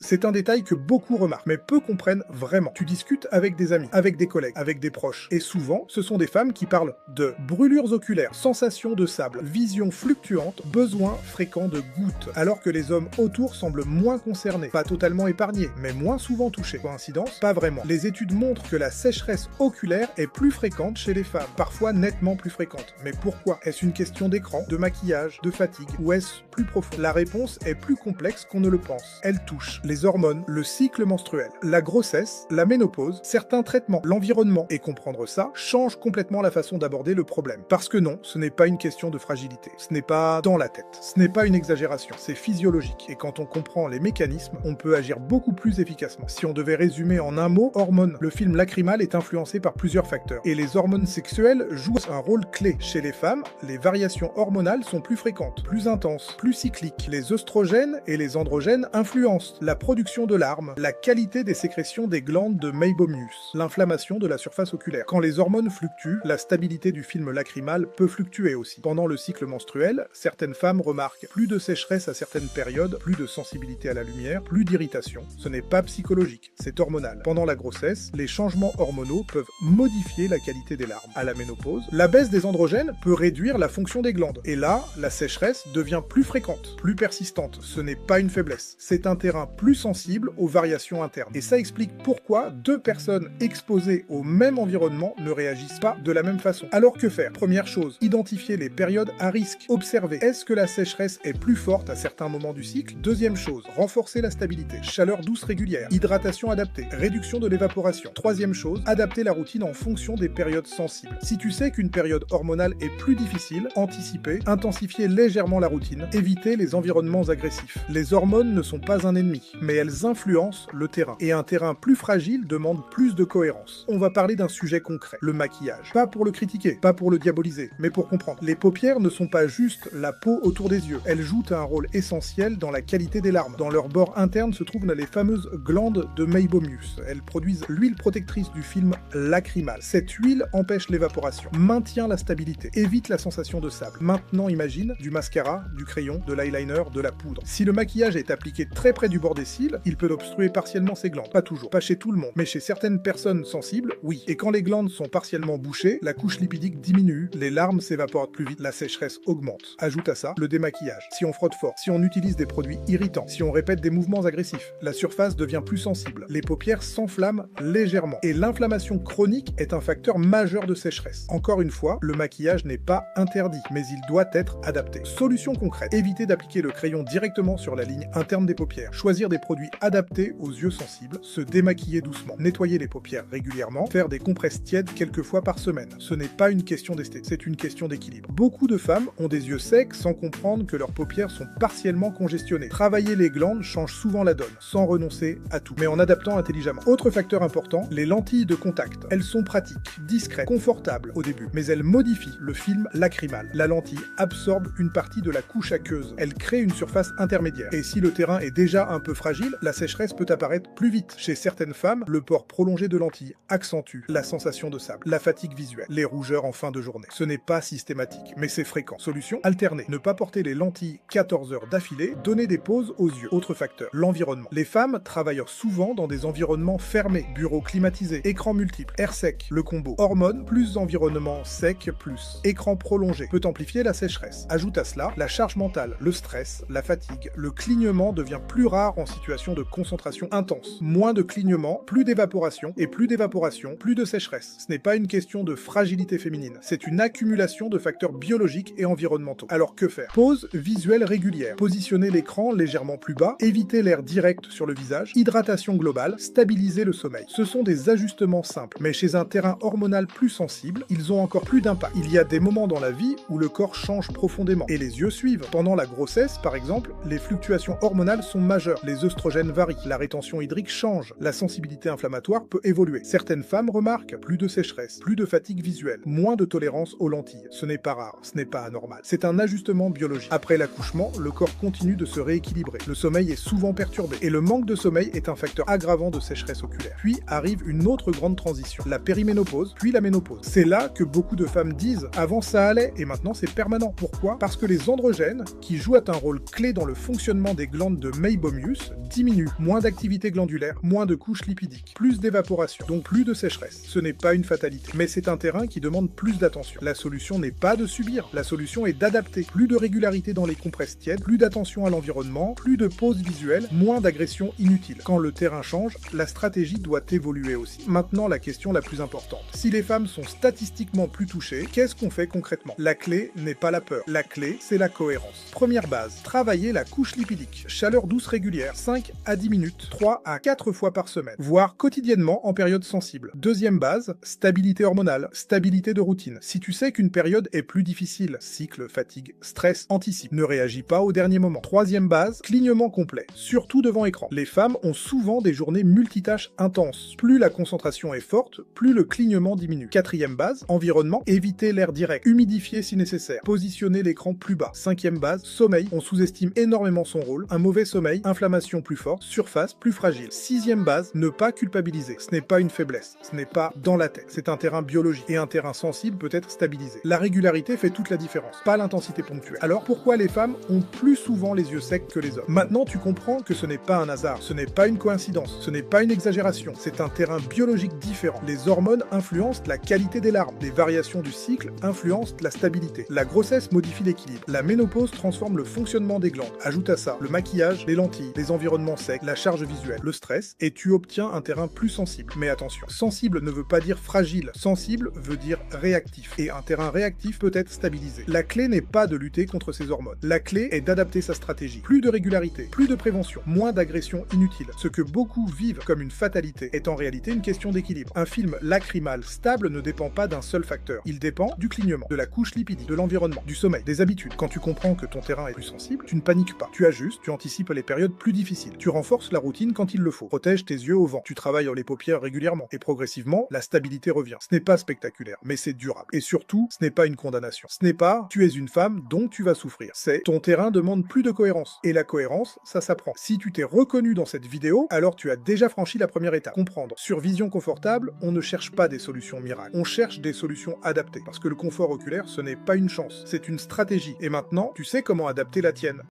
C'est un détail que beaucoup remarquent, mais peu comprennent vraiment. Tu discutes avec des amis, avec des collègues, avec des proches, et souvent, ce sont des femmes qui parlent de brûlures oculaires, sensations de sable, visions fluctuantes, besoins fréquents de gouttes, alors que les hommes autour semblent moins concernés, pas totalement épargnés, mais moins souvent touchés. Coïncidence? Pas vraiment. Les études montrent que la sécheresse oculaire est plus fréquente chez les femmes, parfois nettement plus fréquente. Mais pourquoi? Est-ce une question d'écran, de maquillage, de fatigue, ou est-ce plus profond? La réponse est plus complexe qu'on ne le pense. Elle touche les hormones, le cycle menstruel, la grossesse, la ménopause, certains traitements, l'environnement. Et comprendre ça change complètement la façon d'aborder le problème. Parce que non, ce n'est pas une question de fragilité. Ce n'est pas dans la tête. Ce n'est pas une exagération. C'est physiologique. Et quand on comprend les mécanismes, on peut agir beaucoup plus efficacement. Si on devait résumer en un mot, hormones. Le film Lacrymal est influencé par plusieurs facteurs. Et les hormones sexuelles jouent un rôle clé. Chez les femmes, les variations hormonales sont plus fréquentes, plus intenses, plus cycliques. Les œstrogènes et les androgènes influencent la production de larmes, la qualité des sécrétions des glandes de Meibomius, l'inflammation de la surface oculaire. Quand les hormones fluctuent, la stabilité du film lacrymal peut fluctuer aussi. Pendant le cycle menstruel, certaines femmes remarquent plus de sécheresse à certaines périodes, plus de sensibilité à la lumière, plus d'irritation. Ce n'est pas psychologique, c'est hormonal. Pendant la grossesse, les changements hormonaux peuvent modifier la qualité des larmes. À la ménopause, la baisse des androgènes peut réduire la fonction des glandes. Et là, la sécheresse devient plus fréquente, plus persistante. Ce n'est pas une faiblesse, c'est un terrain plus sensible aux variations internes. Et ça explique pourquoi deux personnes exposées au même environnement ne réagissent pas de la même façon. Alors que faire? Première chose, identifier les périodes à risque. Observer, est-ce que la sécheresse est plus forte à certains moments du cycle? Deuxième chose, renforcer la stabilité. Chaleur douce régulière, hydratation adaptée, réduction de l'évaporation. Troisième chose, adapter la routine en fonction des périodes sensibles. Si tu sais qu'une période hormonale est plus difficile, anticiper, intensifier légèrement la routine, éviter les environnements agressifs. Les hormones ne sont pas un ennemi, mais elles influencent le terrain. Et un terrain plus fragile demande plus de cohérence. On va parler d'un sujet concret, le maquillage. Pas pour le critiquer, pas pour le diaboliser, mais pour comprendre. Les paupières ne sont pas juste la peau autour des yeux. Elles jouent un rôle essentiel dans la qualité des larmes. Dans leur bord interne se trouvent les fameuses glandes de Meibomius. Elles produisent l'huile protectrice du film lacrymal. Cette huile empêche l'évaporation, maintient la stabilité, évite la sensation de sable. Maintenant imagine du mascara, du crayon, de l'eyeliner, de la poudre. Si le maquillage est appliqué très près du bord des cils, il peut obstruer partiellement ces glandes. Pas toujours, pas chez tout le monde, mais chez certaines personnes sensibles, oui. Et quand les glandes sont partiellement bouchées, la couche lipidique diminue, les larmes s'évaporent plus vite, la sécheresse augmente. Ajoute à ça le démaquillage. Si on frotte fort, si on utilise des produits irritants, si on répète des mouvements agressifs, la surface devient plus sensible, les paupières s'enflamment légèrement. Et l'inflammation chronique est un facteur majeur de sécheresse. Encore une fois, le maquillage n'est pas interdit, mais il doit être adapté. Solution concrète, éviter d'appliquer le crayon directement sur la ligne interne des paupières, choisir des produits adaptés aux yeux sensibles, se démaquiller doucement, nettoyer les paupières régulièrement, faire des compresses tièdes quelques fois par semaine. Ce n'est pas une question d'esthétique, c'est une question d'équilibre. Beaucoup de femmes ont des yeux secs sans comprendre que leurs paupières sont partiellement congestionnées. Travailler les glandes change souvent la donne, sans renoncer à tout, mais en adaptant intelligemment. Autre facteur important, les lentilles de contact. Elles sont pratiques, discrètes, confortables au début, mais elles modifient le film lacrymal. La lentille absorbe une partie de la couche aqueuse. Elle crée une surface intermédiaire. Et si le terrain est déjà un peu fragile, la sécheresse peut apparaître plus vite. Chez certaines femmes, le port prolongé de lentilles accentue la sensation de sable, la fatigue visuelle, les rougeurs en fin de journée. Ce n'est pas systématique, mais c'est fréquent. Solution, alterner. Ne pas porter les lentilles 14 heures d'affilée, donner des pauses aux yeux. Autre facteur, l'environnement. Les femmes travaillent souvent dans des environnements fermés, bureaux climatisés, écrans multiples, air sec, le combo. Hormones plus environnement sec plus écran prolongé peut amplifier la sécheresse. Ajoute à cela la charge mentale, le stress, la fatigue, le clignement devient plus rare en situation de concentration intense. Moins de clignement, plus d'évaporation, et plus d'évaporation, plus de sécheresse. Ce n'est pas une question de fragilité féminine, c'est une accumulation de facteurs biologiques et environnementaux. Alors que faire? Pause visuelle régulière, positionner l'écran légèrement plus bas, éviter l'air direct sur le visage, hydratation globale, stabiliser le sommeil. Ce sont des ajustements simples, mais chez un terrain hormonal plus sensible, ils ont encore plus d'impact. Il y a des moments dans la vie où le corps change profondément, et les yeux suivent. Pendant la grossesse, par exemple, les fluctuations hormonales sont majeures, les œstrogènes varient, la rétention hydrique change, la sensibilité inflammatoire peut évoluer. Certaines femmes remarquent plus de sécheresse, plus de fatigue visuelle, moins de tolérance aux lentilles. Ce n'est pas rare, ce n'est pas anormal. C'est un ajustement biologique. Après l'accouchement, le corps continue de se rééquilibrer. Le sommeil est souvent perturbé, et le manque de sommeil est un facteur aggravant de sécheresse oculaire. Puis arrive une autre grande transition, la périménopause, puis la ménopause. C'est là que beaucoup de femmes disent « avant ça allait, et maintenant c'est permanent ». Pourquoi? Parce que les androgènes, qui jouent un rôle clé dans le fonctionnement des glandes de Meibomius, plus diminue, moins d'activité glandulaire, moins de couches lipidiques, plus d'évaporation, donc plus de sécheresse. Ce n'est pas une fatalité, mais c'est un terrain qui demande plus d'attention. La solution n'est pas de subir, la solution est d'adapter. Plus de régularité dans les compresses tièdes, plus d'attention à l'environnement, plus de pauses visuelles, moins d'agressions inutiles. Quand le terrain change, la stratégie doit évoluer aussi. Maintenant, la question la plus importante. Si les femmes sont statistiquement plus touchées, qu'est-ce qu'on fait concrètement? La clé n'est pas la peur. La clé, c'est la cohérence. Première base, travailler la couche lipidique. Chaleur douce régulière, 5 à 10 minutes, 3 à 4 fois par semaine, voire quotidiennement en période sensible. Deuxième base, stabilité hormonale, stabilité de routine. Si tu sais qu'une période est plus difficile, cycle, fatigue, stress, anticipe. Ne réagis pas au dernier moment. Troisième base, clignement complet, surtout devant écran. Les femmes ont souvent des journées multitâches intenses. Plus la concentration est forte, plus le clignement diminue. Quatrième base, environnement, éviter l'air direct, humidifier si nécessaire, positionner l'écran plus bas. Cinquième base, sommeil, on sous-estime énormément son rôle. Un mauvais sommeil, inflammation plus forte, surface plus fragile. Sixième base, ne pas culpabiliser. Ce n'est pas une faiblesse, ce n'est pas dans la tête, c'est un terrain biologique et un terrain sensible peut être stabilisé. La régularité fait toute la différence, pas l'intensité ponctuelle. Alors pourquoi les femmes ont plus souvent les yeux secs que les hommes? Maintenant tu comprends que ce n'est pas un hasard, ce n'est pas une coïncidence, ce n'est pas une exagération, c'est un terrain biologique différent. Les hormones influencent la qualité des larmes, les variations du cycle influencent la stabilité. La grossesse modifie l'équilibre, la ménopause transforme le fonctionnement des glandes. Ajoute à ça le maquillage, les lentilles, les environnements secs, la charge visuelle, le stress, et tu obtiens un terrain plus sensible. Mais attention, sensible ne veut pas dire fragile, sensible veut dire réactif, et un terrain réactif peut être stabilisé. La clé n'est pas de lutter contre ces hormones, la clé est d'adapter sa stratégie. Plus de régularité, plus de prévention, moins d'agressions inutiles. Ce que beaucoup vivent comme une fatalité est en réalité une question d'équilibre. Un film lacrymal stable ne dépend pas d'un seul facteur, il dépend du clignement, de la couche lipidique, de l'environnement, du sommeil, des habitudes. Quand tu comprends que ton terrain est plus sensible, tu ne paniques pas, tu ajustes, tu anticipes les périodes plus difficiles, tu renforces la routine quand il le faut, protège tes yeux au vent, tu travailles les paupières régulièrement, et progressivement, la stabilité revient. Ce n'est pas spectaculaire, mais c'est durable. Et surtout, ce n'est pas une condamnation. Ce n'est pas « tu es une femme, donc tu vas souffrir ». C'est « ton terrain demande plus de cohérence ». Et la cohérence, ça s'apprend. Si tu t'es reconnu dans cette vidéo, alors tu as déjà franchi la première étape. Comprendre. Sur Vision Confortable, on ne cherche pas des solutions miracles. On cherche des solutions adaptées. Parce que le confort oculaire, ce n'est pas une chance, c'est une stratégie. Et maintenant, tu sais comment adapter la tienne.